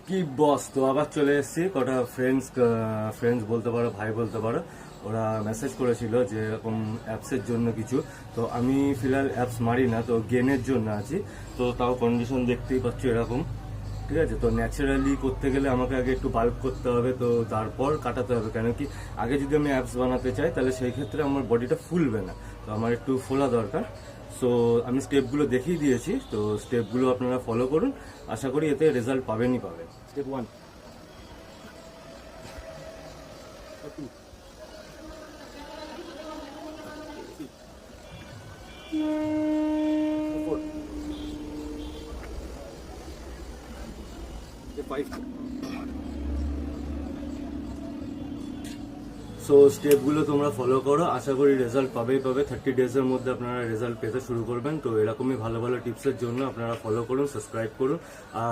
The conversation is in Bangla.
কি বস, তো আবার চলে এসেছি। কটা ফ্রেন্ডস বলতে পারো, ভাই বলতে পারো, ওরা মেসেজ করেছিল যে এরকম অ্যাপসের জন্য কিছু। তো আমি ফিলহাল অ্যাপস মারি না, তো গেনের জন্য আছি। তো তাও কন্ডিশন দেখতেই পাচ্ছ এরকম, ঠিক আছে। তো ন্যাচারালি করতে গেলে আমাকে আগে একটু বাল্ক করতে হবে, তো তারপর কাটাতে হবে। কেন কি আগে যদি আমি অ্যাপস বানাতে চাই তাহলে সেই ক্ষেত্রে আমার বডিটা ফুলবে না, তো আমার একটু ফোলা দরকার। সো আমি স্টেপগুলো দেখিয়ে দিয়েছি, তো স্টেপগুলো আপনারা ফলো করুন, আশা করি এতে রেজাল্ট পাবেনই পাবেন। Step 1, step 5। সো স্টেপগুলো তোমরা ফলো করো, আশা করি রেজাল্ট পাবেই পাবে। 30 ডেজের মধ্যে আপনারা রেজাল্ট পেতে শুরু করবেন। তো এরকমই ভালো ভালো টিপসের জন্য আপনারা ফলো করুন, সাবস্ক্রাইব করুন। আর